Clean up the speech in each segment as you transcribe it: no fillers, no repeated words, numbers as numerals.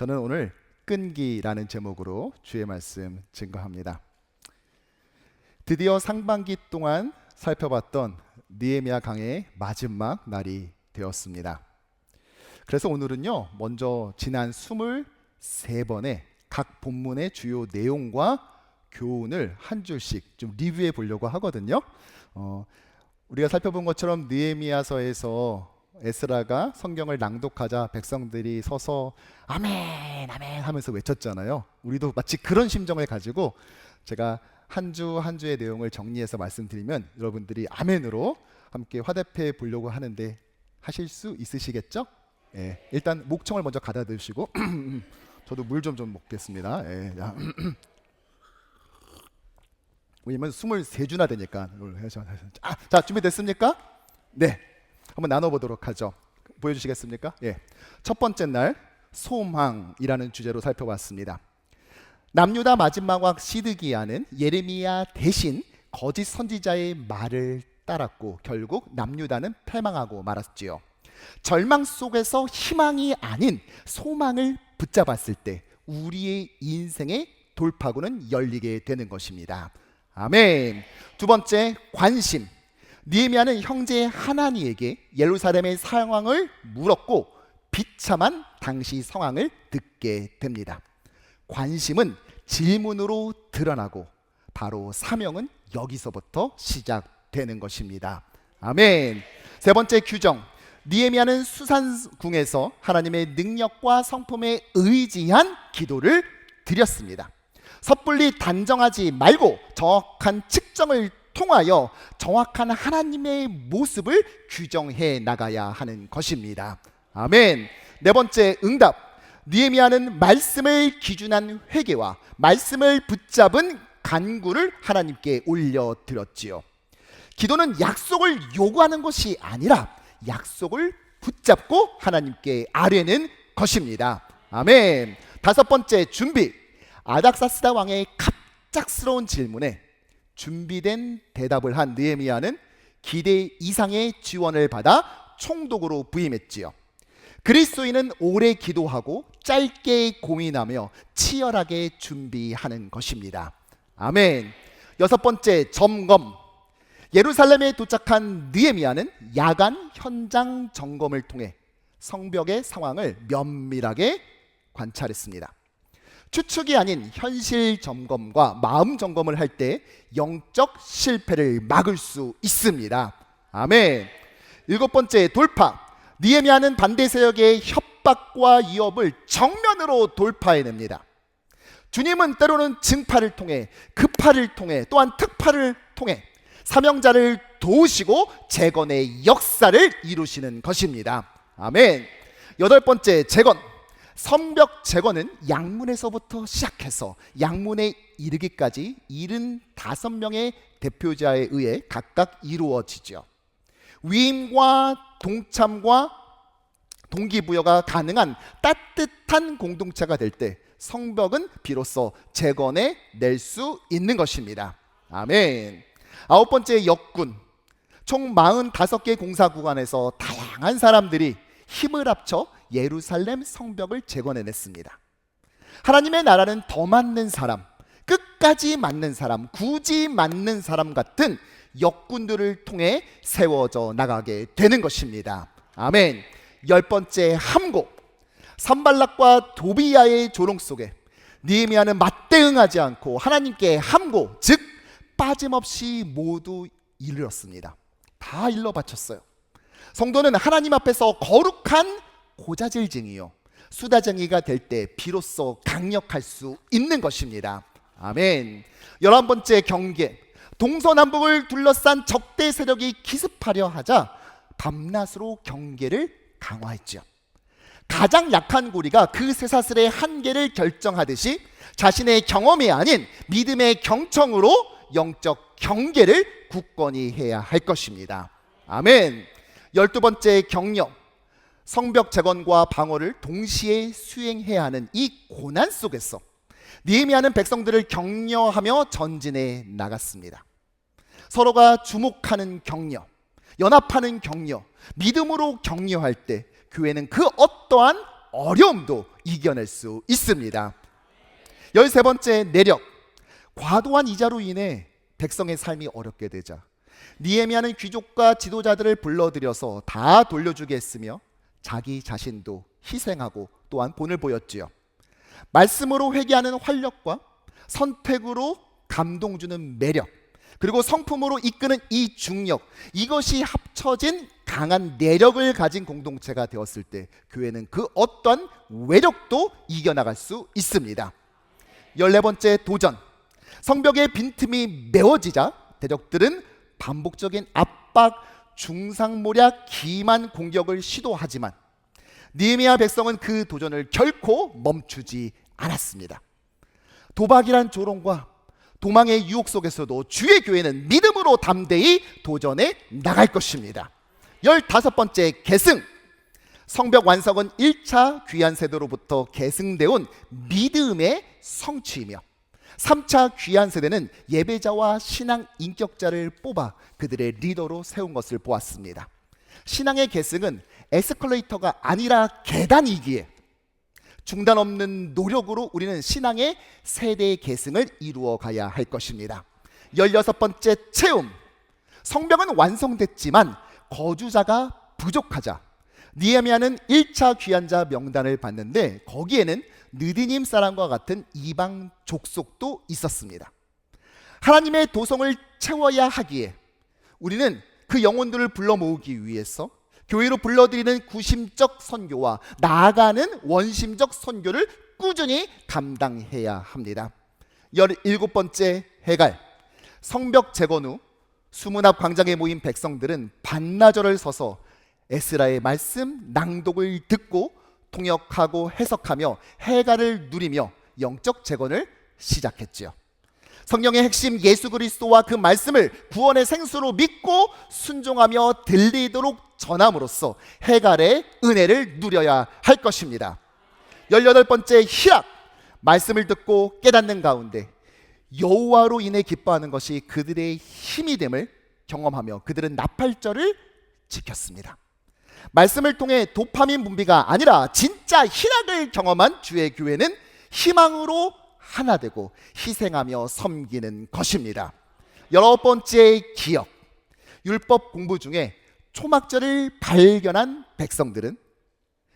저는 오늘 끈기라는 제목으로 주의 말씀 증거합니다. 드디어 상반기 동안 살펴봤던 느헤미야 강해의 마지막 날이 되었습니다. 그래서 오늘은요, 먼저 지난 23번의 각 본문의 주요 내용과 교훈을 한 줄씩 좀 리뷰해 보려고 하거든요. 우리가 살펴본 것처럼 느헤미야서에서 에스라가 성경을 낭독하자 백성들이 서서 아멘 아멘 하면서 외쳤잖아요. 우리도 마치 그런 심정을 가지고 제가 한 주 한 주의 내용을 정리해서 말씀드리면 여러분들이 아멘으로 함께 화답해 보려고 하는데 하실 수 있으시겠죠? 예, 일단 목청을 먼저 가다드시고 저도 물 좀 먹겠습니다. 예, 왜냐면 23주나 되니까. 자, 준비됐습니까? 네, 한번 나눠보도록 하죠. 보여주시겠습니까? 예. 첫 번째 날 소망이라는 주제로 살펴봤습니다. 남유다 마지막 왕 시드기야는 예레미야 대신 거짓 선지자의 말을 따랐고 결국 남유다는 패망하고 말았지요. 절망 속에서 희망이 아닌 소망을 붙잡았을 때 우리의 인생의 돌파구는 열리게 되는 것입니다. 아멘. 두 번째, 관심. 느헤미야는 형제 하나니에게 예루살렘의 상황을 물었고 비참한 당시 상황을 듣게 됩니다. 관심은 질문으로 드러나고 바로 사명은 여기서부터 시작되는 것입니다. 아멘. 세 번째 규정. 느헤미야는 수산궁에서 하나님의 능력과 성품에 의지한 기도를 드렸습니다. 섣불리 단정하지 말고 정확한 측정을 통하여 정확한 하나님의 모습을 규정해 나가야 하는 것입니다. 아멘. 네 번째, 응답. 느헤미야는 말씀을 기준한 회개와 말씀을 붙잡은 간구를 하나님께 올려드렸지요. 기도는 약속을 요구하는 것이 아니라 약속을 붙잡고 하나님께 아뢰는 것입니다. 아멘. 다섯 번째, 준비. 아닥사스다 왕의 갑작스러운 질문에 준비된 대답을 한 느헤미야는 기대 이상의 지원을 받아 총독으로 부임했지요. 그리스도인은 오래 기도하고 짧게 고민하며 치열하게 준비하는 것입니다. 아멘. 여섯 번째, 점검. 예루살렘에 도착한 느헤미야는 야간 현장 점검을 통해 성벽의 상황을 면밀하게 관찰했습니다. 추측이 아닌 현실 점검과 마음 점검을 할 때 영적 실패를 막을 수 있습니다. 아멘. 일곱 번째, 돌파. 느헤미야는 반대 세력의 협박과 위협을 정면으로 돌파해냅니다. 주님은 때로는 증파를 통해, 급파를 통해, 또한 특파를 통해 사명자를 도우시고 재건의 역사를 이루시는 것입니다. 아멘. 여덟 번째, 재건. 성벽 재건은 양문에서부터 시작해서 양문에 이르기까지 75명의 대표자에 의해 각각 이루어지죠. 위임과 동참과 동기부여가 가능한 따뜻한 공동체가 될 때 성벽은 비로소 재건해 낼 수 있는 것입니다. 아멘. 아홉 번째, 역군. 총 45개 공사 구간에서 다양한 사람들이 힘을 합쳐 예루살렘 성벽을 재건해냈습니다. 하나님의 나라는 더 맞는 사람, 끝까지 맞는 사람, 굳이 맞는 사람 같은 역군들을 통해 세워져 나가게 되는 것입니다. 아멘. 열 번째, 함고. 산발락과 도비야의 조롱 속에 느헤미야는 맞대응하지 않고 하나님께 함고, 즉 빠짐없이 모두 일렀습니다. 다 일러 바쳤어요. 성도는 하나님 앞에서 거룩한 고자질쟁이요 수다쟁이가 될 때 비로소 강력할 수 있는 것입니다. 아멘. 11번째, 경계. 동서남북을 둘러싼 적대 세력이 기습하려 하자 밤낮으로 경계를 강화했죠. 가장 약한 고리가 그 쇠사슬의 한계를 결정하듯이 자신의 경험이 아닌 믿음의 경청으로 영적 경계를 굳건히 해야 할 것입니다. 아멘. 12번째, 경력. 성벽 재건과 방어를 동시에 수행해야 하는 이 고난 속에서 느헤미야는 백성들을 격려하며 전진해 나갔습니다. 서로가 주목하는 격려, 연합하는 격려, 믿음으로 격려할 때 교회는 그 어떠한 어려움도 이겨낼 수 있습니다. 13번째, 내력. 과도한 이자로 인해 백성의 삶이 어렵게 되자 느헤미야는 귀족과 지도자들을 불러들여서 다 돌려주게 했으며 자기 자신도 희생하고 또한 본을 보였지요. 말씀으로 회개하는 활력과 선택으로 감동 주는 매력, 그리고 성품으로 이끄는 이 중력, 이것이 합쳐진 강한 내력을 가진 공동체가 되었을 때 교회는 그 어떤 외력도 이겨나갈 수 있습니다. 14번째, 도전. 성벽의 빈틈이 메워지자 대적들은 반복적인 압박, 중상모략, 기만 공격을 시도하지만 느헤미야 백성은 그 도전을 결코 멈추지 않았습니다. 도박이란 조롱과 도망의 유혹 속에서도 주의 교회는 믿음으로 담대히 도전해 나갈 것입니다. 15번째, 계승. 성벽 완성은 1차 귀한 세대로부터 계승되어 온 믿음의 성취이며 3차 귀한 세대는 예배자와 신앙 인격자를 뽑아 그들의 리더로 세운 것을 보았습니다. 신앙의 계승은 에스컬레이터가 아니라 계단이기에 중단 없는 노력으로 우리는 신앙의 세대의 계승을 이루어 가야 할 것입니다. 16번째, 체험. 성벽은 완성됐지만 거주자가 부족하자 느헤미야는 1차 귀환자 명단을 봤는데 거기에는 느디님 사람과 같은 이방 족속도 있었습니다. 하나님의 도성을 채워야 하기에 우리는 그 영혼들을 불러 모으기 위해서 교회로 불러들이는 구심적 선교와 나아가는 원심적 선교를 꾸준히 감당해야 합니다. 17번째, 해갈. 성벽 재건 후 수문 앞 광장에 모인 백성들은 반나절을 서서 에스라의 말씀 낭독을 듣고 통역하고 해석하며 해갈을 누리며 영적 재건을 시작했지요. 성령의 핵심 예수 그리스도와 그 말씀을 구원의 생수로 믿고 순종하며 들리도록 전함으로써 해갈의 은혜를 누려야 할 것입니다. 18번째, 희락. 말씀을 듣고 깨닫는 가운데 여호와로 인해 기뻐하는 것이 그들의 힘이 됨을 경험하며 그들은 나팔절을 지켰습니다. 말씀을 통해 도파민 분비가 아니라 진짜 희락을 경험한 주의 교회는 희망으로 하나 되고 희생하며 섬기는 것입니다. 19번째, 기억. 율법 공부 중에 초막절을 발견한 백성들은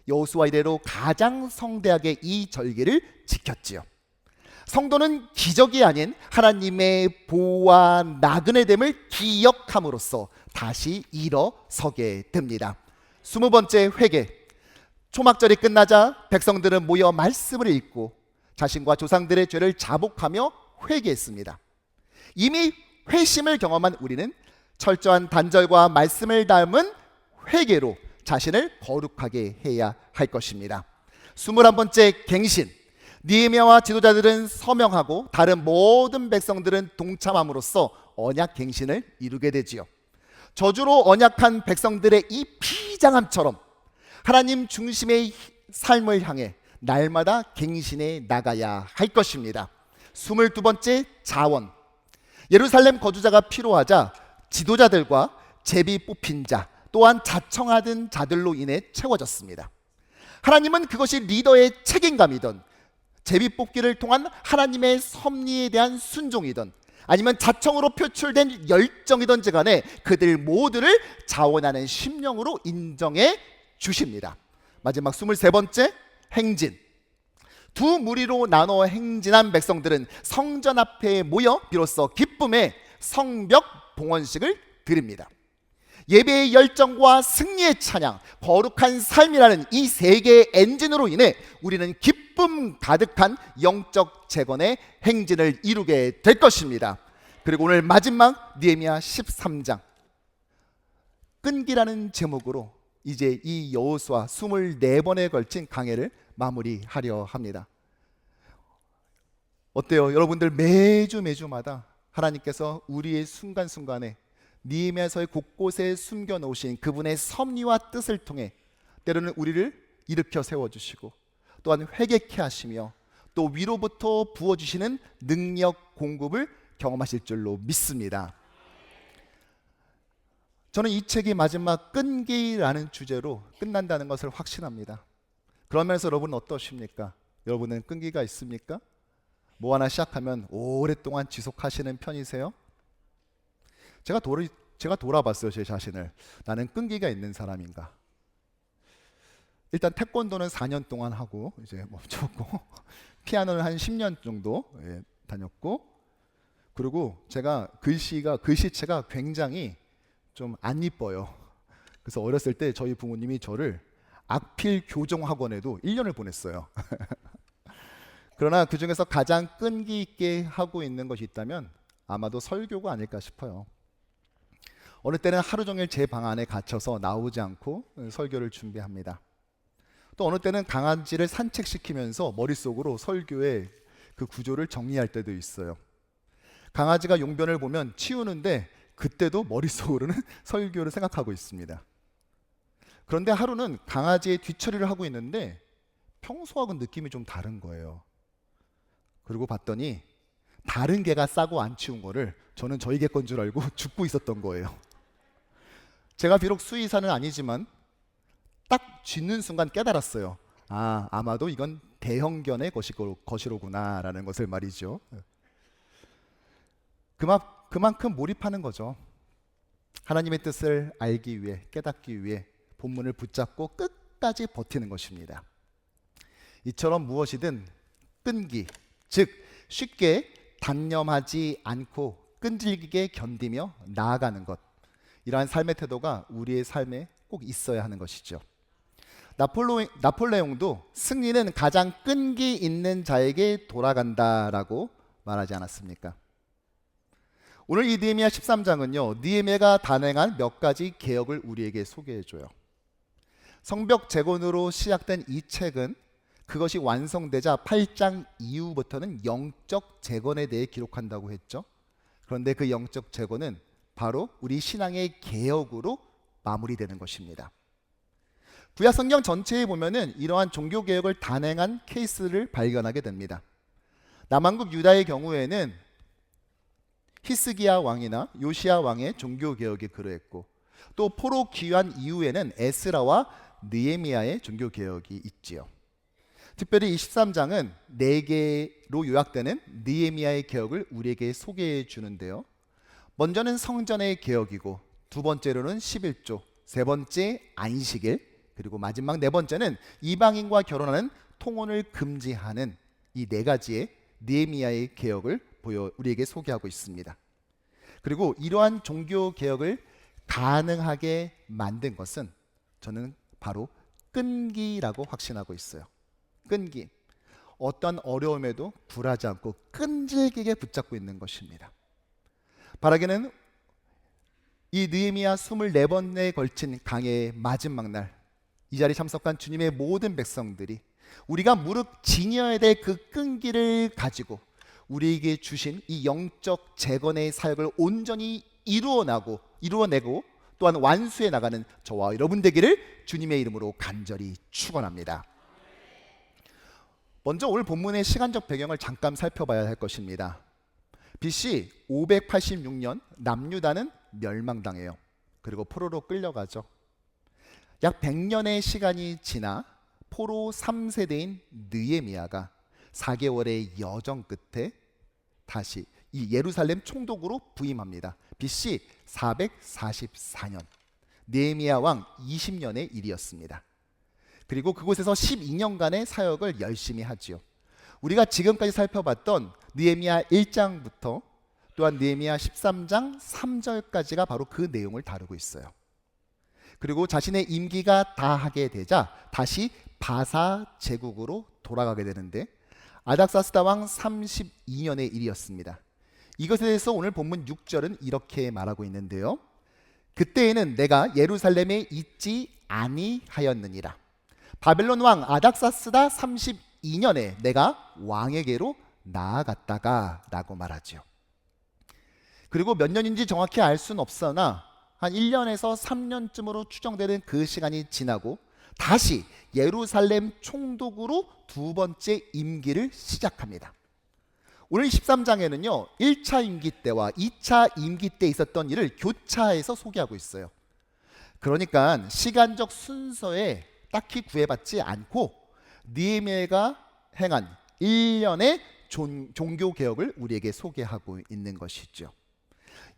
여호수아 이래로 가장 성대하게 이 절기를 지켰지요. 성도는 기적이 아닌 하나님의 보호와 나그네 됨을 기억함으로써 다시 일어서게 됩니다. 20번째, 회개. 초막절이 끝나자 백성들은 모여 말씀을 읽고 자신과 조상들의 죄를 자복하며 회개했습니다. 이미 회심을 경험한 우리는 철저한 단절과 말씀을 담은 회개로 자신을 거룩하게 해야 할 것입니다. 21번째, 갱신. 느헤미야와 지도자들은 서명하고 다른 모든 백성들은 동참함으로써 언약 갱신을 이루게 되지요. 저주로 언약한 백성들의 이 비장함처럼 하나님 중심의 삶을 향해 날마다 갱신해 나가야 할 것입니다. 22번째, 자원. 예루살렘 거주자가 필요하자 지도자들과 제비 뽑힌 자 또한 자청하던 자들로 인해 채워졌습니다. 하나님은 그것이 리더의 책임감이든 제비 뽑기를 통한 하나님의 섭리에 대한 순종이든 아니면 자청으로 표출된 열정이든지 간에 그들 모두를 자원하는 심령으로 인정해 주십니다. 마지막 23번째, 행진. 두 무리로 나눠 행진한 백성들은 성전 앞에 모여 비로소 기쁨의 성벽 봉헌식을 드립니다. 예배의 열정과 승리의 찬양, 거룩한 삶이라는 이 세 개의 엔진으로 인해 우리는 기쁨 가득한 영적 재건의 행진을 이루게 될 것입니다. 그리고 오늘 마지막 느헤미야 13장 끈기라는 제목으로 이제 이 여호수아 24번에 걸친 강해를 마무리하려 합니다. 어때요? 여러분들 매주마다 하나님께서 우리의 순간순간에 느헤미야서의 곳곳에 숨겨놓으신 그분의 섭리와 뜻을 통해 때로는 우리를 일으켜 세워주시고 또한 회개케 하시며 또 위로부터 부어주시는 능력 공급을 경험하실 줄로 믿습니다. 저는 이 책이 마지막 끈기라는 주제로 끝난다는 것을 확신합니다. 그런 면에서 여러분은 어떠십니까? 여러분은 끈기가 있습니까? 뭐 하나 시작하면 오랫동안 지속하시는 편이세요? 제가 돌아봤어요, 제 자신을. 나는 끈기가 있는 사람인가? 일단 태권도는 4년 동안 하고 이제 멈췄고 피아노는 한 10년 정도 다녔고, 그리고 제가 글씨체가 굉장히 좀 안 이뻐요. 그래서 어렸을 때 저희 부모님이 저를 악필 교정 학원에도 1년을 보냈어요. 그러나 그 중에서 가장 끈기 있게 하고 있는 것이 있다면 아마도 설교가 아닐까 싶어요. 어느 때는 하루 종일 제 방 안에 갇혀서 나오지 않고 설교를 준비합니다. 또 어느 때는 강아지를 산책시키면서 머릿속으로 설교의 그 구조를 정리할 때도 있어요. 강아지가 용변을 보면 치우는데 그때도 머릿속으로는 설교를 생각하고 있습니다. 그런데 하루는 강아지의 뒤처리를 하고 있는데 평소하고는 느낌이 좀 다른 거예요. 그리고 봤더니 다른 개가 싸고 안 치운 거를 저는 저희 개 건 줄 알고 줍고 있었던 거예요. 제가 비록 수의사는 아니지만 딱 쥐는 순간 깨달았어요. 아마도 이건 대형견의 것이로구나 라는 것을 말이죠. 그만큼 몰입하는 거죠. 하나님의 뜻을 알기 위해, 깨닫기 위해 본문을 붙잡고 끝까지 버티는 것입니다. 이처럼 무엇이든 끈기, 즉 쉽게 단념하지 않고 끈질기게 견디며 나아가는 것, 이러한 삶의 태도가 우리의 삶에 꼭 있어야 하는 것이죠. 나폴레옹도 승리는 가장 끈기 있는 자에게 돌아간다라고 말하지 않았습니까? 오늘 이 느헤미야 13장은요, 느헤미야가 단행한 몇 가지 개혁을 우리에게 소개해줘요. 성벽 재건으로 시작된 이 책은 그것이 완성되자 8장 이후부터는 영적 재건에 대해 기록한다고 했죠. 그런데 그 영적 재건은 바로 우리 신앙의 개혁으로 마무리되는 것입니다. 구약 성경 전체에 보면은 이러한 종교 개혁을 단행한 케이스를 발견하게 됩니다. 남왕국 유다의 경우에는 히스기야 왕이나 요시야 왕의 종교 개혁이 그러했고, 또 포로 귀환 이후에는 에스라와 느헤미야의 종교 개혁이 있지요. 특별히 이 13장은 4개로 요약되는 느헤미야의 개혁을 우리에게 소개해 주는데요. 먼저는 성전의 개혁이고, 두 번째로는 11조, 세 번째 안식일, 그리고 마지막 4번째는 이방인과 결혼하는 통혼을 금지하는 이 4가지의 느헤미야의 개혁을 우리에게 소개하고 있습니다. 그리고 이러한 종교 개혁을 가능하게 만든 것은 저는 바로 끈기라고 확신하고 있어요. 끈기. 어떤 어려움에도 굴하지 않고 끈질기게 붙잡고 있는 것입니다. 바라기는 이 느헤미야 24번에 걸친 강해의 마지막 날, 이 자리에 참석한 주님의 모든 백성들이 우리가 무릎 지녀야 될 그 끈기를 가지고 우리에게 주신 이 영적 재건의 사역을 온전히 이루어내고 또한 완수해 나가는 저와 여러분 되기를 주님의 이름으로 간절히 축원합니다. 먼저 오늘 본문의 시간적 배경을 잠깐 살펴봐야 할 것입니다. BC 586년 남유다는 멸망당해요. 그리고 포로로 끌려가죠. 약 100년의 시간이 지나 포로 3세대인 느헤미야가 4개월의 여정 끝에 다시 이 예루살렘 총독으로 부임합니다. BC 444년, 느헤미야 왕 20년의 일이었습니다. 그리고 그곳에서 12년간의 사역을 열심히 하지요. 우리가 지금까지 살펴봤던 느헤미야 1장부터 또한 느헤미야 13장 3절까지가 바로 그 내용을 다루고 있어요. 그리고 자신의 임기가 다하게 되자 다시 바사 제국으로 돌아가게 되는데, 아닥사스다 왕 32년의 일이었습니다. 이것에 대해서 오늘 본문 6절은 이렇게 말하고 있는데요. 그때에는 내가 예루살렘에 있지 아니하였느니라. 바벨론 왕 아닥사스다 32년에 내가 왕에게로 나아갔다가 라고 말하죠. 그리고 몇 년인지 정확히 알 수는 없으나 한 1년에서 3년쯤으로 추정되는 그 시간이 지나고 다시 예루살렘 총독으로 두 번째 임기를 시작합니다. 오늘 13장에는요 1차 임기 때와 2차 임기 때 있었던 일을 교차해서 소개하고 있어요. 그러니까 시간적 순서에 딱히 구애받지 않고 느헤미야가 행한 일련의 종교개혁을 우리에게 소개하고 있는 것이죠.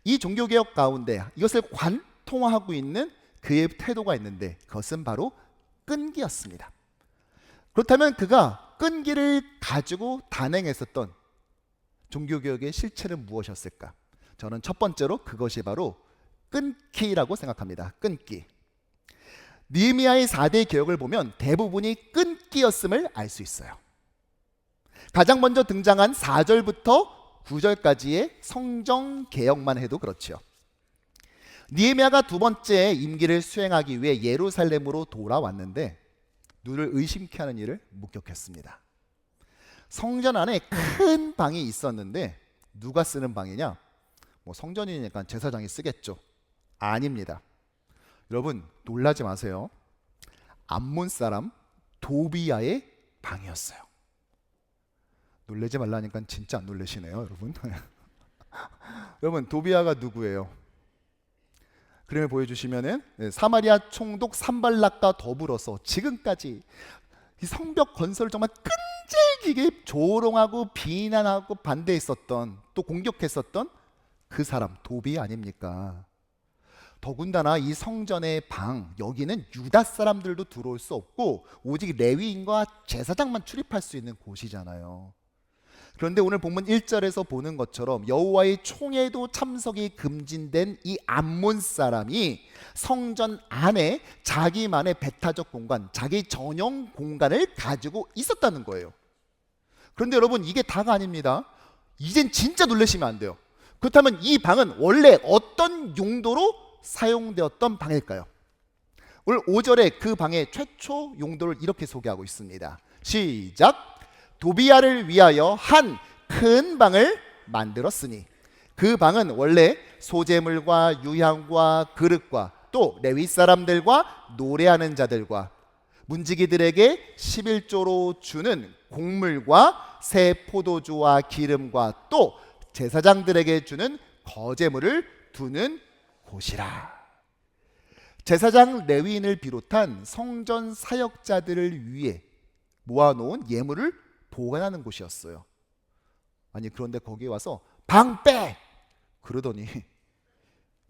이 종교개혁 가운데 이것을 관통하고 있는 그의 태도가 있는데 그것은 바로 끈기였습니다. 그렇다면 그가 끈기를 가지고 단행했었던 종교개혁의 실체는 무엇이었을까? 저는 첫 번째로 그것이 바로 끈기라고 생각합니다. 끈기. 느헤미야의 4대 개혁을 보면 대부분이 끈기였음을 알 수 있어요. 가장 먼저 등장한 4절부터 9절까지의 성정 개혁만 해도 그렇죠. 느헤미야가 두 번째 임기를 수행하기 위해 예루살렘으로 돌아왔는데 눈을 의심케 하는 일을 목격했습니다. 성전 안에 큰 방이 있었는데 누가 쓰는 방이냐? 뭐 성전이니까 제사장이 쓰겠죠. 아닙니다. 여러분 놀라지 마세요. 암몬 사람 도비야의 방이었어요. 놀라지 말라니까 진짜 안 놀라시네요, 여러분. 여러분 도비야가 누구예요? 그림을 보여주시면은 사마리아 총독 산발락과 더불어서 지금까지 이 성벽 건설을 정말 끈질기게 조롱하고 비난하고 반대했었던, 또 공격했었던 그 사람 도비야 아닙니까? 더군다나 이 성전의 방, 여기는 유다 사람들도 들어올 수 없고 오직 레위인과 제사장만 출입할 수 있는 곳이잖아요. 그런데 오늘 본문 1절에서 보는 것처럼 여호와의 총회도 참석이 금진된 이 암몬 사람이 성전 안에 자기만의 배타적 공간, 자기 전용 공간을 가지고 있었다는 거예요. 그런데 여러분 이게 다가 아닙니다. 이젠 진짜 놀라시면 안 돼요. 그렇다면 이 방은 원래 어떤 용도로 사용되었던 방일까요? 오늘 5절에 그 방의 최초 용도를 이렇게 소개하고 있습니다. 시작! 도비야를 위하여 한 큰 방을 만들었으니 그 방은 원래 소재물과 유향과 그릇과 또 레위 사람들과 노래하는 자들과 문지기들에게 11조로 주는 곡물과 새 포도주와 기름과 또 제사장들에게 주는 거제물을 두는 곳이라. 제사장 레위인을 비롯한 성전 사역자들을 위해 모아놓은 예물을 보관하는 곳이었어요. 아니 그런데 거기에 와서 방 빼! 그러더니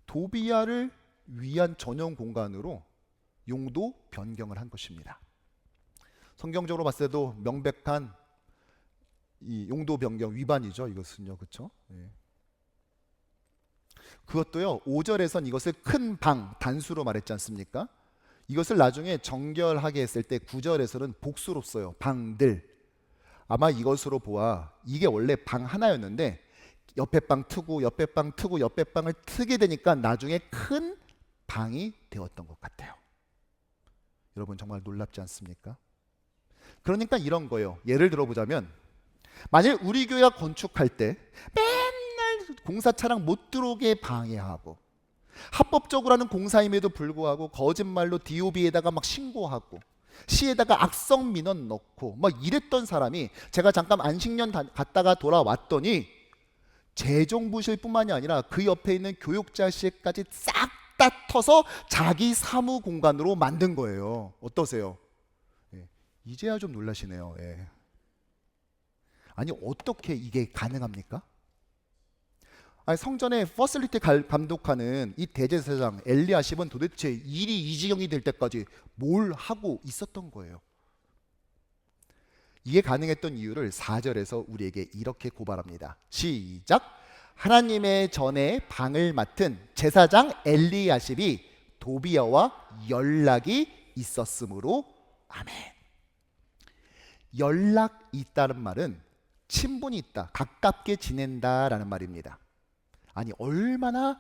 도비야를 위한 전용 공간으로 용도 변경을 한 것입니다. 성경적으로 봤을 때도 명백한 이 용도 변경 위반이죠. 이것은요, 그렇죠? 예. 그것도요 5절에선 이것을 큰 방 단수로 말했지 않습니까? 이것을 나중에 정결하게 했을 때 9절에서는 복수로 써요. 방들. 아마 이것으로 보아 이게 원래 방 하나였는데 옆에 방 트고 옆에 방 트고 옆에 방을 트게 되니까 나중에 큰 방이 되었던 것 같아요. 여러분 정말 놀랍지 않습니까? 그러니까 이런 거예요. 예를 들어보자면 만일 우리 교회가 건축할 때 맨날 공사 차량 못 들어오게 방해하고 합법적으로 하는 공사임에도 불구하고 거짓말로 DOB에다가 막 신고하고 시에다가 악성 민원 넣고 막 이랬던 사람이 제가 잠깐 안식년 갔다가 돌아왔더니 재정부실 뿐만이 아니라 그 옆에 있는 교육자실까지 싹 다 터서 자기 사무 공간으로 만든 거예요. 어떠세요? 예. 이제야 좀 놀라시네요. 예. 아니 어떻게 이게 가능합니까? 아니, 성전의 퍼실리티 감독하는 이 대제사장 엘리야십은 도대체 일이 이 지경이 될 때까지 뭘 하고 있었던 거예요? 이게 가능했던 이유를 4절에서 우리에게 이렇게 고발합니다. 시작! 하나님의 전에 방을 맡은 제사장 엘리야십이 도비야와 연락이 있었으므로 아멘. 연락 있다는 말은 친분이 있다, 가깝게 지낸다라는 말입니다. 아니 얼마나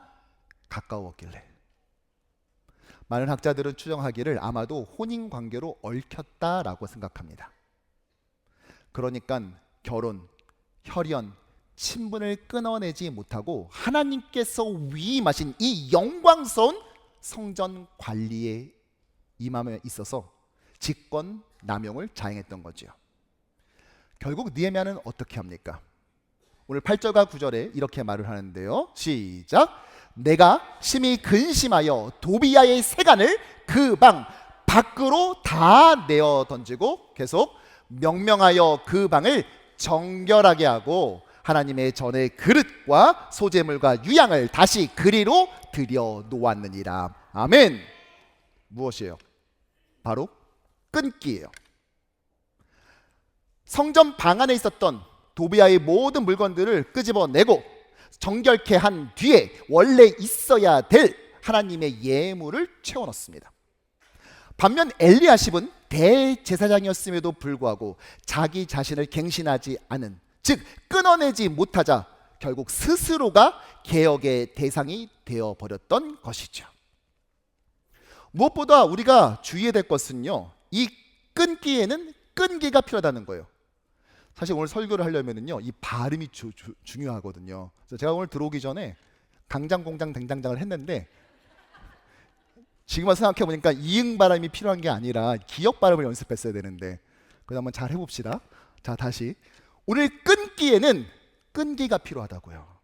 가까웠길래. 많은 학자들은 추정하기를 아마도 혼인관계로 얽혔다라고 생각합니다. 그러니까 결혼, 혈연, 친분을 끊어내지 못하고 하나님께서 위임하신 이 영광스러운 성전 관리에 임함에 있어서 직권 남용을 자행했던 거죠. 결국 느헤미야는 어떻게 합니까? 오늘 8절과 9절에 이렇게 말을 하는데요. 시작! 내가 심히 근심하여 도비야의 세간을 그 방 밖으로 다 내어 던지고 계속 명명하여 그 방을 정결하게 하고 하나님의 전의 그릇과 소재물과 유향을 다시 그리로 들여 놓았느니라. 아멘. 무엇이에요? 바로 끈기예요. 성전 방 안에 있었던 도비아의 모든 물건들을 끄집어내고 정결케 한 뒤에 원래 있어야 될 하나님의 예물을 채워넣습니다. 반면 엘리야십은 대제사장이었음에도 불구하고 자기 자신을 갱신하지 않은, 즉 끊어내지 못하자 결국 스스로가 개혁의 대상이 되어버렸던 것이죠. 무엇보다 우리가 주의해야 될 것은요, 이 끈기에는 끈기가 필요하다는 거예요. 사실 오늘 설교를 하려면요, 이 발음이 중요하거든요. 그래서 제가 오늘 들어오기 전에 강장공장 댕장장을 했는데 지금 와서 생각해 보니까 이응 발음이 필요한 게 아니라 기역 발음을 연습했어야 되는데, 그래서 한번 잘 해봅시다. 자, 다시. 오늘 끈기에는 끈기가 필요하다고요.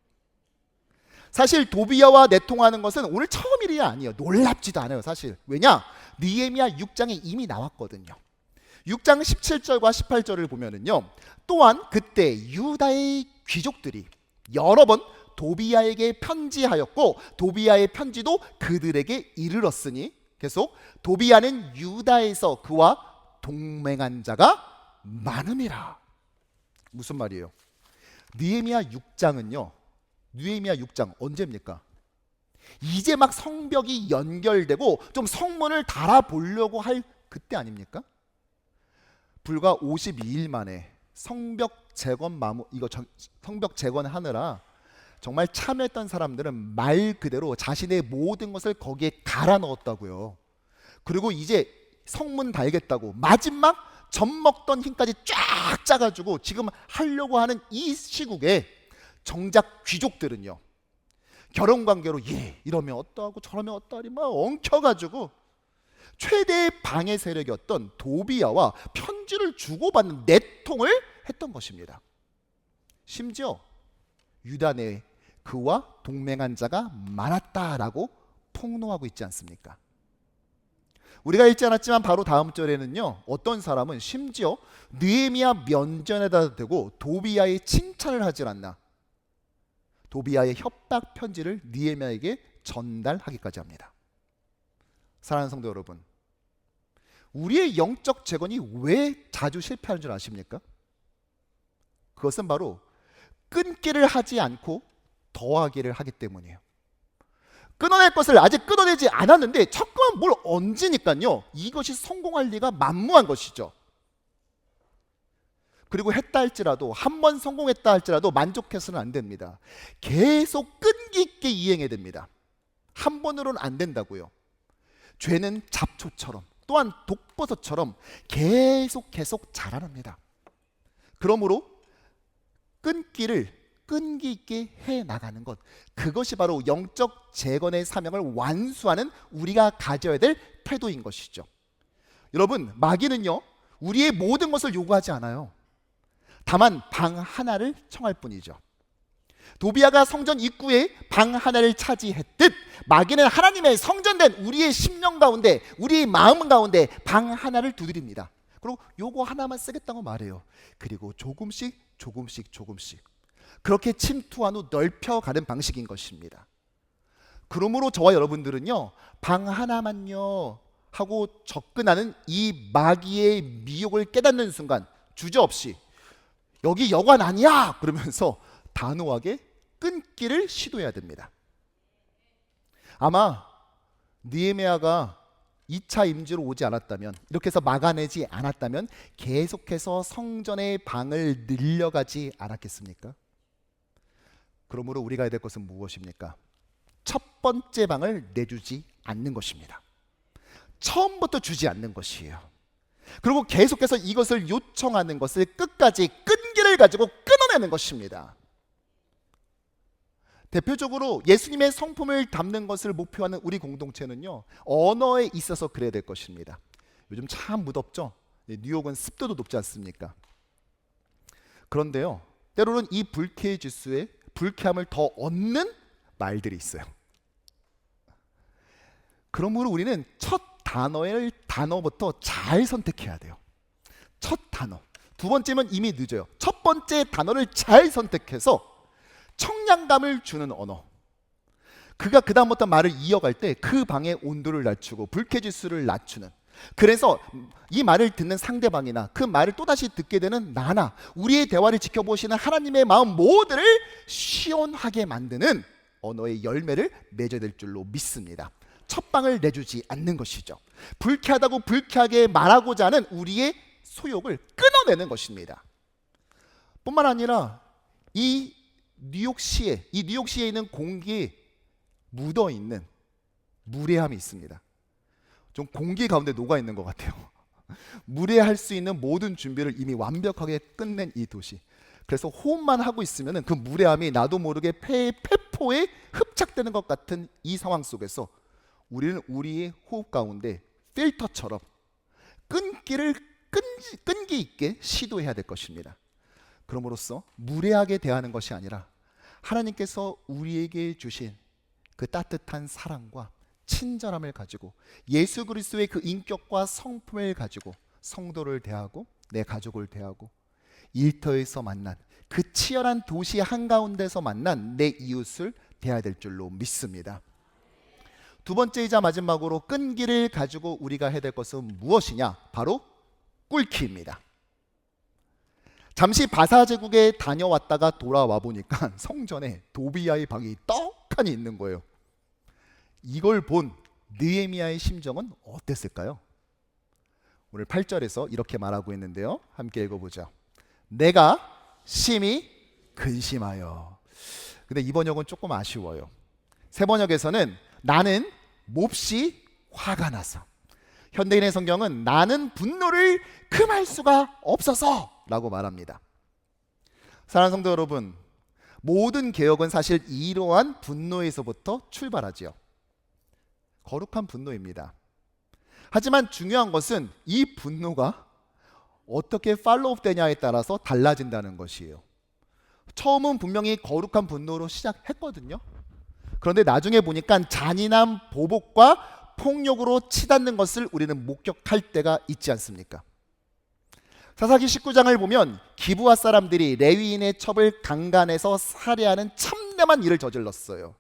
사실 도비야와 내통하는 것은 오늘 처음 일이 아니에요. 놀랍지도 않아요, 사실. 왜냐? 느헤미야 6장에 이미 나왔거든요. 6장 17절과 18절을 보면은요, 또한 그때 유다의 귀족들이 여러 번 도비야에게 편지하였고 도비야의 편지도 그들에게 이르렀으니, 계속 도비야는 유다에서 그와 동맹한 자가 많음이라. 무슨 말이에요? 느헤미야 6장은요, 느헤미야 6장 언제입니까? 이제 막 성벽이 연결되고 좀 성문을 달아보려고 할 그때 아닙니까? 불과 52일 만에 성벽 재건 성벽 재건하느라 정말 참여했던 사람들은 말 그대로 자신의 모든 것을 거기에 갈아 넣었다고요. 그리고 이제 성문 달겠다고 마지막 젖 먹던 힘까지 쫙 짜가지고 지금 하려고 하는 이 시국에 정작 귀족들은요, 결혼관계로 이러면 어떠하고 저러면 어떠하리 막 엉켜가지고 최대의 방해 세력이었던 도비야와 편지를 주고받는 내통을 했던 것입니다. 심지어 유다 내에 그와 동맹한 자가 많았다라고 폭로하고 있지 않습니까? 우리가 읽지 않았지만 바로 다음 절에는요, 어떤 사람은 심지어 느헤미야 면전에다 대고 도비야의 칭찬을 하질 않나 도비야의 협박 편지를 느헤미야에게 전달하기까지 합니다. 사랑하는 성도 여러분, 우리의 영적 재건이 왜 자주 실패하는 줄 아십니까? 그것은 바로 끊기를 하지 않고 더하기를 하기 때문이에요. 끊어낼 것을 아직 끊어내지 않았는데 자꾸만 뭘 얹으니까요, 이것이 성공할 리가 만무한 것이죠. 그리고 했다 할지라도, 한 번 성공했다 할지라도 만족해서는 안 됩니다. 계속 끈기 있게 이행해야 됩니다. 한 번으로는 안 된다고요. 죄는 잡초처럼, 또한 독버섯처럼 계속 자라납니다. 그러므로 끈기를 끈기 있게 해 나가는 것, 그것이 바로 영적 재건의 사명을 완수하는 우리가 가져야 될 태도인 것이죠. 여러분, 마귀는요, 우리의 모든 것을 요구하지 않아요. 다만 방 하나를 청할 뿐이죠. 도비야가 성전 입구에 방 하나를 차지했듯 마귀는 하나님의 성전된 우리의 심령 가운데, 우리의 마음 가운데 방 하나를 두드립니다. 그리고 요거 하나만 쓰겠다고 말해요. 그리고 조금씩 그렇게 침투한 후 넓혀가는 방식인 것입니다. 그러므로 저와 여러분들은요, 방 하나만요 하고 접근하는 이 마귀의 미혹을 깨닫는 순간 주저없이 여기 여관 아니야 그러면서 단호하게 끊기를 시도해야 됩니다. 아마 느헤미야가 2차 임지로 오지 않았다면, 이렇게 해서 막아내지 않았다면 계속해서 성전의 방을 늘려가지 않았겠습니까? 그러므로 우리가 해야 될 것은 무엇입니까? 첫 번째 방을 내주지 않는 것입니다. 처음부터 주지 않는 것이에요. 그리고 계속해서 이것을 요청하는 것을 끝까지 끈기를 가지고 끊어내는 것입니다. 대표적으로 예수님의 성품을 담는 것을 목표하는 우리 공동체는요, 언어에 있어서 그래야 될 것입니다. 요즘 참 무덥죠? 뉴욕은 습도도 높지 않습니까? 그런데요, 때로는 이 불쾌 지수에 불쾌함을 더 얻는 말들이 있어요. 그러므로 우리는 첫 단어부터 잘 선택해야 돼요. 첫 단어. 두 번째면 이미 늦어요. 첫 번째 단어를 잘 선택해서 청량감을 주는 언어. 그가 그 다음부터 말을 이어갈 때 그 방의 온도를 낮추고 불쾌지수를 낮추는, 그래서 이 말을 듣는 상대방이나 그 말을 또다시 듣게 되는 나나 우리의 대화를 지켜보시는 하나님의 마음 모두를 시원하게 만드는 언어의 열매를 맺어야 될 줄로 믿습니다. 첫 방을 내주지 않는 것이죠. 불쾌하다고 불쾌하게 말하고자 하는 우리의 소욕을 끊어내는 것입니다. 뿐만 아니라 이 뉴욕시에 있는 공기에 묻어있는 무례함이 있습니다. 좀 공기 가운데 녹아있는 것 같아요. 무례할 수 있는 모든 준비를 이미 완벽하게 끝낸 이 도시. 그래서 호흡만 하고 있으면 그 무례함이 나도 모르게 폐의 폐포에 흡착되는 것 같은 이 상황 속에서 우리는 우리의 호흡 가운데 필터처럼 끈기를 끈기 있게 시도해야 될 것입니다. 그럼으로써 무례하게 대하는 것이 아니라 하나님께서 우리에게 주신 그 따뜻한 사랑과 친절함을 가지고 예수 그리스도의 그 인격과 성품을 가지고 성도를 대하고 내 가족을 대하고 일터에서 만난 그 치열한 도시 한가운데서 만난 내 이웃을 대해야 될 줄로 믿습니다. 두 번째이자 마지막으로 끈기를 가지고 우리가 해야 될 것은 무엇이냐? 바로 꿀키입니다. 잠시 바사 제국에 다녀왔다가 돌아와 보니까 성전에 도비아의 방이 떡하니 있는 거예요. 이걸 본 느헤미야의 심정은 어땠을까요? 오늘 8절에서 이렇게 말하고 있는데요. 함께 읽어보죠. 내가 심히 근심하여. 근데 이 번역은 조금 아쉬워요. 새 번역에서는 나는 몹시 화가 나서. 현대인의 성경은 나는 분노를 금할 수가 없어서 라고 말합니다. 사랑하는 성도 여러분, 모든 개혁은 사실 이러한 분노에서부터 출발하지요. 거룩한 분노입니다. 하지만 중요한 것은 이 분노가 어떻게 팔로우업 되냐에 따라서 달라진다는 것이에요. 처음은 분명히 거룩한 분노로 시작했거든요. 그런데 나중에 보니까 잔인한 보복과 폭력으로 치닫는 것을 우리는 목격할 때가 있지 않습니까? 사사기 19장을 보면 기브아 사람들이 레위인의 첩을 강간해서 살해하는 참담한 일을 저질렀어요.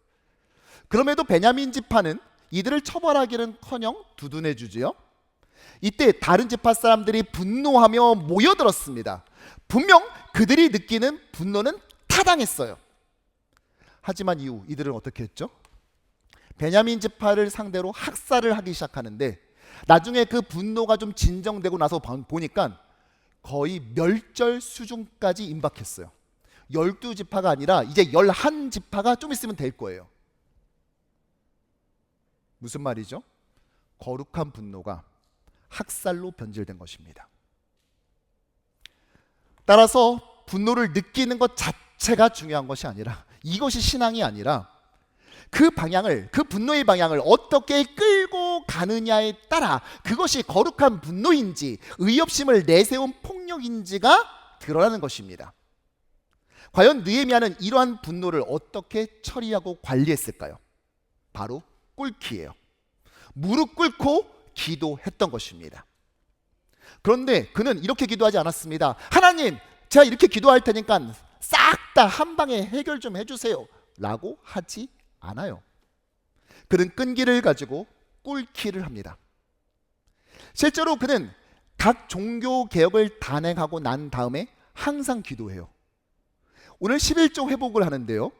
그럼에도 베냐민 지파는 이들을 처벌하기는커녕 두둔해 주지요. 이때 다른 지파 사람들이 분노하며 모여들었습니다. 분명 그들이 느끼는 분노는 타당했어요. 하지만 이후 이들은 어떻게 했죠? 베냐민 지파를 상대로 학살을 하기 시작하는데 나중에 그 분노가 좀 진정되고 나서 보니까 거의 멸절 수준까지 임박했어요. 12지파가 아니라 이제 11지파가 좀 있으면 될 거예요. 무슨 말이죠? 거룩한 분노가 학살로 변질된 것입니다. 따라서 분노를 느끼는 것 자체가 중요한 것이 아니라, 이것이 신앙이 아니라 그 방향을, 그 분노의 방향을 어떻게 끌고 가느냐에 따라 그것이 거룩한 분노인지 의협심을 내세운 폭력인지가 드러나는 것입니다. 과연 느헤미야는 이러한 분노를 어떻게 처리하고 관리했을까요? 바로 꿇기예요. 무릎 꿇고 기도했던 것입니다. 그런데 그는 이렇게 기도하지 않았습니다. 하나님, 제가 이렇게 기도할 테니까 싹 다 한 방에 해결 좀 해주세요 라고 하지 않아요. 그는 끈기를 가지고 꿇기를 합니다. 실제로 그는 각 종교 개혁을 단행하고 난 다음에 항상 기도해요. 오늘 11조 회복을 하는데요,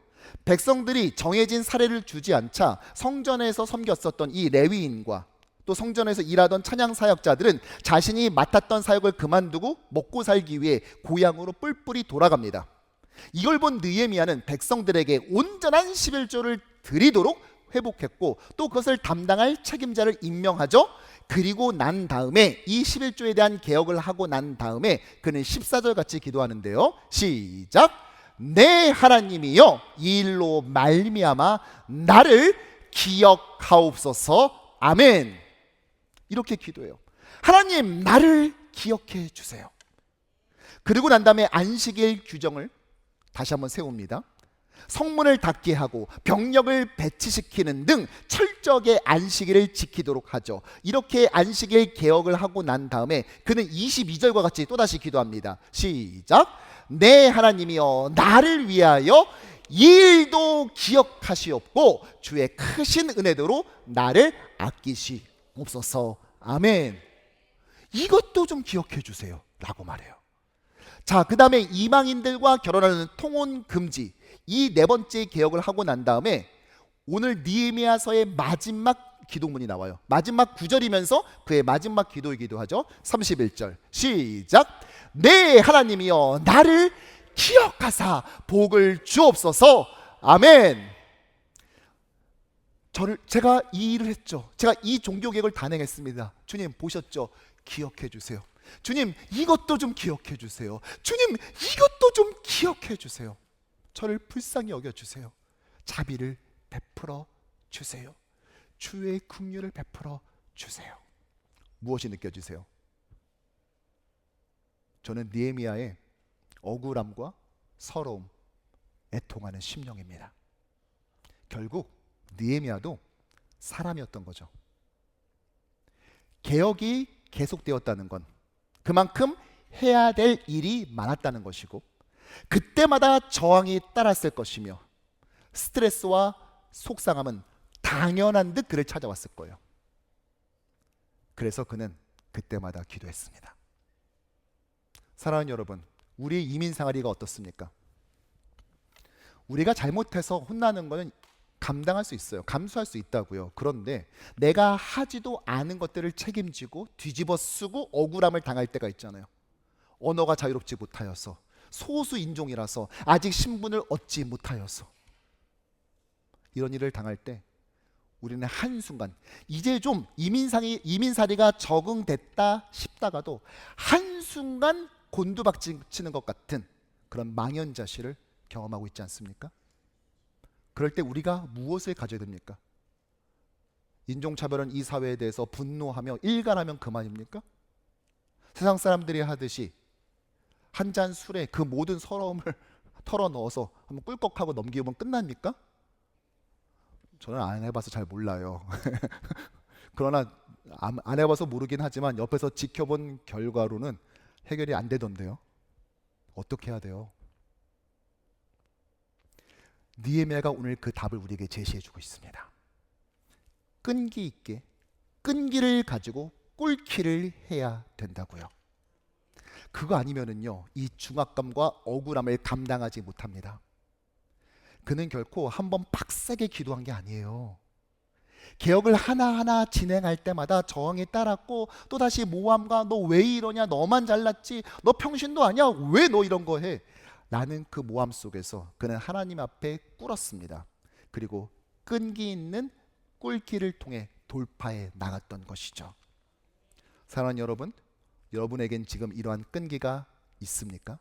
백성들이 정해진 사례를 주지 않자 성전에서 섬겼었던 이 레위인과 또 성전에서 일하던 찬양 사역자들은 자신이 맡았던 사역을 그만두고 먹고 살기 위해 고향으로 뿔뿔이 돌아갑니다. 이걸 본 느헤미야는 백성들에게 온전한 11조를 드리도록 회복했고 또 그것을 담당할 책임자를 임명하죠. 그리고 난 다음에 이 11조에 대한 개혁을 하고 난 다음에 그는 14절 같이 기도하는데요. 시작! 내 하나님이여, 이 일로 말미암아 나를 기억하옵소서. 아멘. 이렇게 기도해요. 하나님, 나를 기억해 주세요. 그리고 난 다음에 안식일 규정을 다시 한번 세웁니다. 성문을 닫게 하고 병력을 배치시키는 등 철저하게 안식일을 지키도록 하죠. 이렇게 안식일 개혁을 하고 난 다음에 그는 22절과 같이 또다시 기도합니다. 시작. 내 하나님이여 나를 위하여 이 일도 기억하시옵고 주의 크신 은혜대로 나를 아끼시옵소서. 아멘. 이것도 좀 기억해 주세요 라고 말해요. 자, 그 다음에 이방인들과 결혼하는 통혼 금지, 이 네 번째 개혁을 하고 난 다음에 오늘 느헤미야서의 마지막 기도문이 나와요. 마지막 구절이면서 그의 마지막 기도이기도 하죠. 31절 시작. 내 하나님이여 나를 기억하사 복을 주옵소서. 아멘. 제가 이 일을 했죠. 제가 이 종교개혁을 단행했습니다. 주님 보셨죠? 기억해 주세요. 주님 이것도 좀 기억해 주세요. 주님 이것도 좀 기억해 주세요. 저를 불쌍히 여겨 주세요. 자비를 베풀어 주세요. 주의 긍휼을 베풀어 주세요. 무엇이 느껴지세요? 저는 느헤미야의 억울함과 서러움, 애통하는 심령입니다. 결국 느헤미야도 사람이었던 거죠. 개혁이 계속되었다는 건 그만큼 해야 될 일이 많았다는 것이고, 그때마다 저항이 따랐을 것이며 스트레스와 속상함은 당연한 듯 그를 찾아왔을 거예요. 그래서 그는 그때마다 기도했습니다. 사랑하는 여러분, 우리의 이민생활이가 어떻습니까? 우리가 잘못해서 혼나는 것은 감당할 수 있어요. 감수할 수 있다고요. 그런데 내가 하지도 않은 것들을 책임지고 뒤집어 쓰고 억울함을 당할 때가 있잖아요. 언어가 자유롭지 못하여서, 소수 인종이라서, 아직 신분을 얻지 못하여서, 이런 일을 당할 때 우리는 한순간 이제 좀 이민사리가 적응됐다 싶다가도 한순간 곤두박질치는 것 같은 그런 망연자실을 경험하고 있지 않습니까? 그럴 때 우리가 무엇을 가져야 됩니까? 인종차별은 이 사회에 대해서 분노하며 일관하면 그만입니까? 세상 사람들이 하듯이 한 잔 술에 그 모든 서러움을 털어넣어서 한번 꿀꺽하고 넘기면 끝납니까? 저는 안 해봐서 잘 몰라요. 그러나 안 해봐서 모르긴 하지만 옆에서 지켜본 결과로는 해결이 안 되던데요. 어떻게 해야 돼요? 느헤미야가 오늘 그 답을 우리에게 제시해주고 있습니다. 끈기 있게, 끈기를 가지고 꿀키를 해야 된다고요. 그거 아니면은요, 이 중압감과 억울함을 감당하지 못합니다. 그는 결코 한번 빡세게 기도한 게 아니에요. 개혁을 하나하나 진행할 때마다 저항이 따랐고, 또다시 모함과 너 왜 이러냐, 너만 잘났지, 너 평신도 아니야, 왜 너 이런 거 해, 라는 그 모함 속에서 그는 하나님 앞에 꿇었습니다. 그리고 끈기 있는 꿀길을 통해 돌파해 나갔던 것이죠. 사랑하는 여러분, 여러분에겐 지금 이러한 끈기가 있습니까?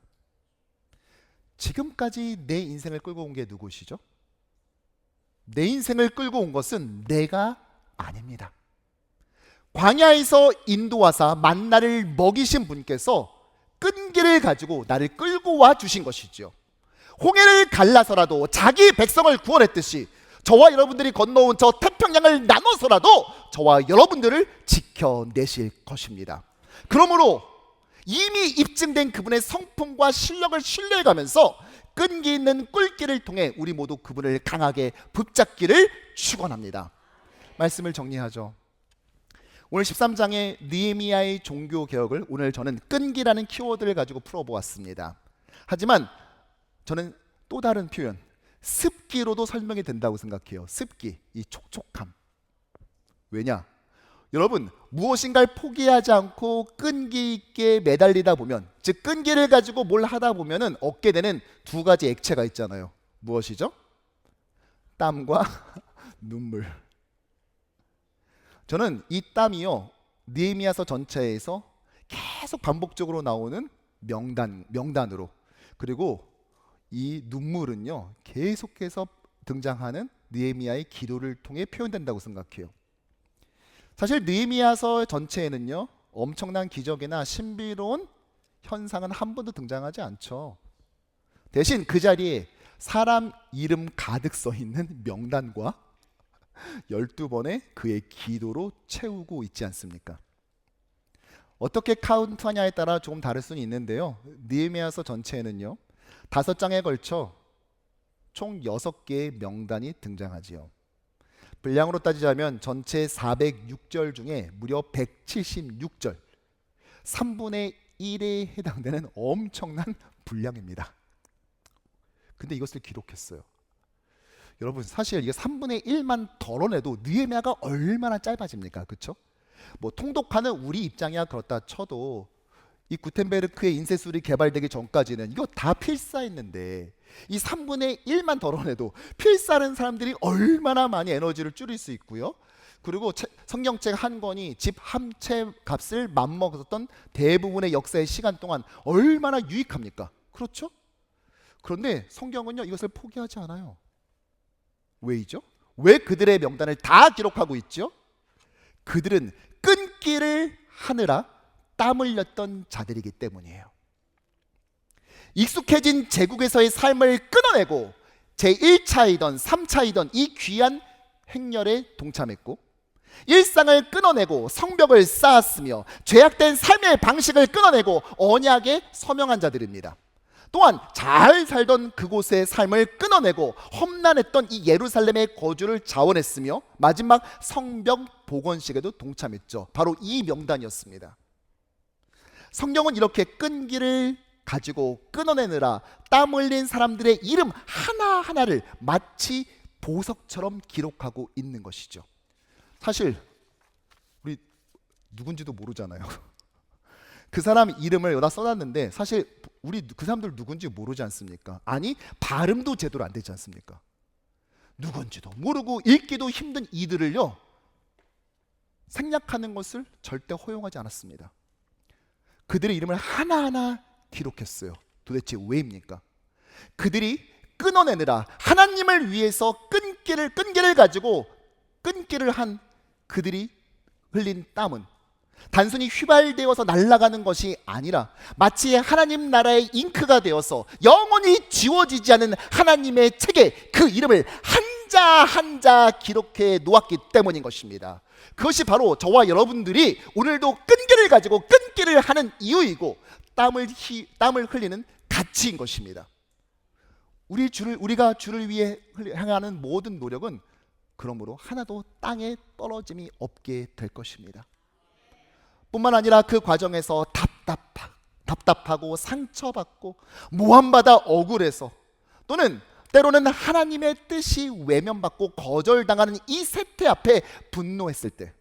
지금까지 내 인생을 끌고 온 게 누구시죠? 내 인생을 끌고 온 것은 내가 아닙니다. 광야에서 인도하사 만나를 먹이신 분께서 끈기를 가지고 나를 끌고 와 주신 것이죠. 홍해를 갈라서라도 자기 백성을 구원했듯이 저와 여러분들이 건너온 저 태평양을 나눠서라도 저와 여러분들을 지켜내실 것입니다. 그러므로 이미 입증된 그분의 성품과 실력을 신뢰해가면서 끈기 있는 꿀길을 통해 우리 모두 그분을 강하게 붙잡기를 축원합니다. 말씀을 정리하죠. 오늘 13장의 느헤미야의 종교개혁을 오늘 저는 끈기라는 키워드를 가지고 풀어보았습니다. 하지만 저는 또 다른 표현, 습기로도 설명이 된다고 생각해요. 습기, 이 촉촉함. 왜냐? 여러분, 무엇인가를 포기하지 않고 끈기 있게 매달리다 보면, 즉 끈기를 가지고 뭘 하다 보면은 얻게 되는 두 가지 액체가 있잖아요. 무엇이죠? 땀과 눈물. 저는 이 땀이요, 느헤미야서 전체에서 계속 반복적으로 나오는 명단으로, 그리고 이 눈물은요 계속해서 등장하는 느헤미야의 기도를 통해 표현된다고 생각해요. 사실 느헤미야서 전체에는요 엄청난 기적이나 신비로운 현상은 한 번도 등장하지 않죠. 대신 그 자리에 사람 이름 가득 써 있는 명단과 12번의 그의 기도로 채우고 있지 않습니까? 어떻게 카운트하냐에 따라 조금 다를 수는 있는데요. 느헤미야서 전체에는요, 5장에 걸쳐 총 6개의 명단이 등장하지요. 분량으로 따지자면 전체 406절 중에 무려 176절, 3분의 1에 해당되는 엄청난 분량입니다. 근데 이것을 기록했어요. 여러분, 사실 이게 3분의 1만 덜어내도 느헤미야가 얼마나 짧아집니까? 그렇죠? 뭐 통독하는 우리 입장이야 그렇다 쳐도 이 구텐베르크의 인쇄술이 개발되기 전까지는 이거 다 필사했는데 이 3분의 1만 덜어내도 필사하는 사람들이 얼마나 많이 에너지를 줄일 수 있고요. 그리고 성경책 한 권이 집 한 채 값을 맞먹었던 대부분의 역사의 시간 동안 얼마나 유익합니까? 그렇죠? 그런데 성경은요, 이것을 포기하지 않아요. 왜이죠? 왜 그들의 명단을 다 기록하고 있죠? 그들은 끊기를 하느라 땀 흘렸던 자들이기 때문이에요. 익숙해진 제국에서의 삶을 끊어내고 제1차이던 3차이던 이 귀한 행렬에 동참했고, 일상을 끊어내고 성벽을 쌓았으며 죄악된 삶의 방식을 끊어내고 언약에 서명한 자들입니다. 또한 잘 살던 그곳의 삶을 끊어내고 험난했던 이 예루살렘의 거주를 자원했으며 마지막 성벽 복원식에도 동참했죠. 바로 이 명단이었습니다. 성경은 이렇게 끈기를 가지고 끊어내느라 땀 흘린 사람들의 이름 하나하나를 마치 보석처럼 기록하고 있는 것이죠. 사실 우리 누군지도 모르잖아요. 그 사람 이름을 여기다 써놨는데 사실 우리 그 사람들 누군지 모르지 않습니까? 아니, 발음도 제대로 안 되지 않습니까? 누군지도 모르고 읽기도 힘든 이들을요, 생략하는 것을 절대 허용하지 않았습니다. 그들의 이름을 하나하나 기록했어요. 도대체 왜입니까? 그들이 끊어내느라 하나님을 위해서 끈기를 가지고 끊기를 한 그들이 흘린 땀은 단순히 휘발되어서 날아가는 것이 아니라 마치 하나님 나라의 잉크가 되어서 영원히 지워지지 않은 하나님의 책에 그 이름을 한자 한자 기록해 놓았기 때문인 것입니다. 그것이 바로 저와 여러분들이 오늘도 끈기를 가지고 끈기를 하는 이유이고 땀을 흘리는 가치인 것입니다. 우리가 주를 위해 행하는 모든 노력은 그러므로 하나도 땅에 떨어짐이 없게 될 것입니다. 뿐만 아니라 그 과정에서 답답하고 상처받고 모함받아 억울해서 또는 때로는 하나님의 뜻이 외면받고 거절당하는 이 세태 앞에 분노했을 때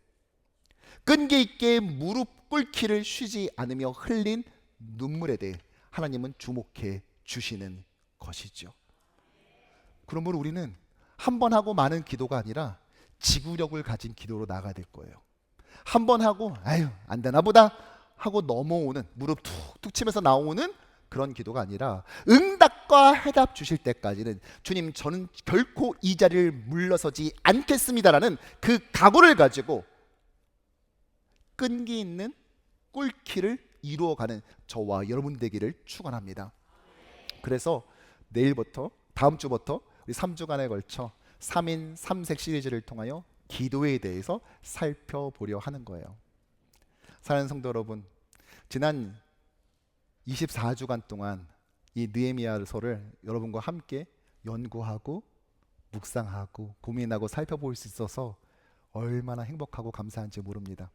끈기 있게 무릎 꿇기를 쉬지 않으며 흘린 눈물에 대해 하나님은 주목해 주시는 것이죠. 그러므로 우리는 한 번 하고 마는 기도가 아니라 지구력을 가진 기도로 나가야 될 거예요. 한 번 하고 아유 안 되나 보다 하고 넘어오는, 무릎 툭툭 치면서 나오는 그런 기도가 아니라 응답과 해답 주실 때까지는 주님 저는 결코 이 자리를 물러서지 않겠습니다라는 그 각오를 가지고 끈기 있는 꿇기를 이루어가는 저와 여러분 되기를 축원합니다. 그래서 내일부터 다음 주부터 우리 3주간에 걸쳐 3인 3색 시리즈를 통하여 기도에 대해서 살펴보려 하는 거예요. 사랑하는 성도 여러분, 지난 24주간 동안 이 느헤미야서를 여러분과 함께 연구하고 묵상하고 고민하고 살펴볼 수 있어서 얼마나 행복하고 감사한지 모릅니다.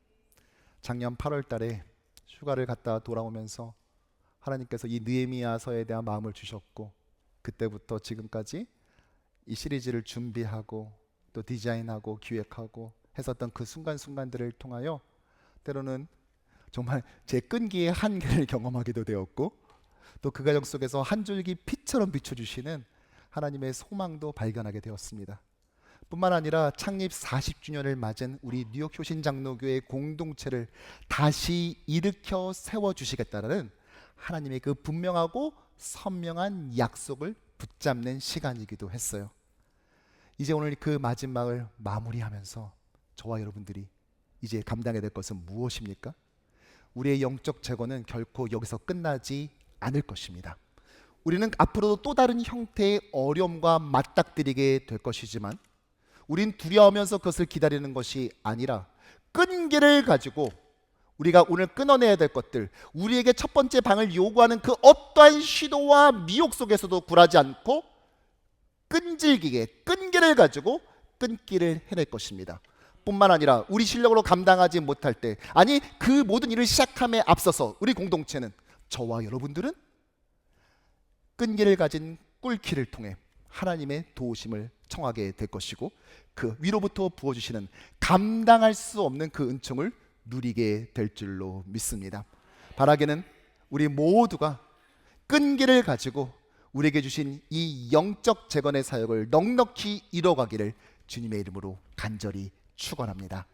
작년 8월 달에 휴가를 갔다 돌아오면서 하나님께서 이 느헤미야서에 대한 마음을 주셨고, 그때부터 지금까지 이 시리즈를 준비하고 또 디자인하고 기획하고 했었던 그 순간순간들을 통하여 때로는 정말 제 끈기의 한계를 경험하기도 되었고, 또 그 과정 속에서 한 줄기 빛처럼 비춰주시는 하나님의 소망도 발견하게 되었습니다. 뿐만 아니라 창립 40주년을 맞은 우리 뉴욕 효신장로교회 공동체를 다시 일으켜 세워주시겠다는 하나님의 그 분명하고 선명한 약속을 붙잡는 시간이기도 했어요. 이제 오늘 그 마지막을 마무리하면서 저와 여러분들이 이제 감당해야 될 것은 무엇입니까? 우리의 영적 재건은 결코 여기서 끝나지 않을 것입니다. 우리는 앞으로도 또 다른 형태의 어려움과 맞닥뜨리게 될 것이지만 우린 두려워하면서 그것을 기다리는 것이 아니라 끈기를 가지고 우리가 오늘 끊어내야 될 것들, 우리에게 첫 번째 방을 요구하는 그 어떠한 시도와 미혹 속에서도 굴하지 않고 끈질기게 끈기를 가지고 끊기를 해낼 것입니다. 뿐만 아니라 우리 실력으로 감당하지 못할 때, 아니 그 모든 일을 시작함에 앞서서 우리 공동체는, 저와 여러분들은 끈기를 가진 꿀키를 통해 하나님의 도우심을 청하게 될 것이고 그 위로부터 부어주시는 감당할 수 없는 그 은총을 누리게 될 줄로 믿습니다. 바라기는 우리 모두가 끈기를 가지고 우리에게 주신 이 영적 재건의 사역을 넉넉히 이뤄가기를 주님의 이름으로 간절히 축원합니다.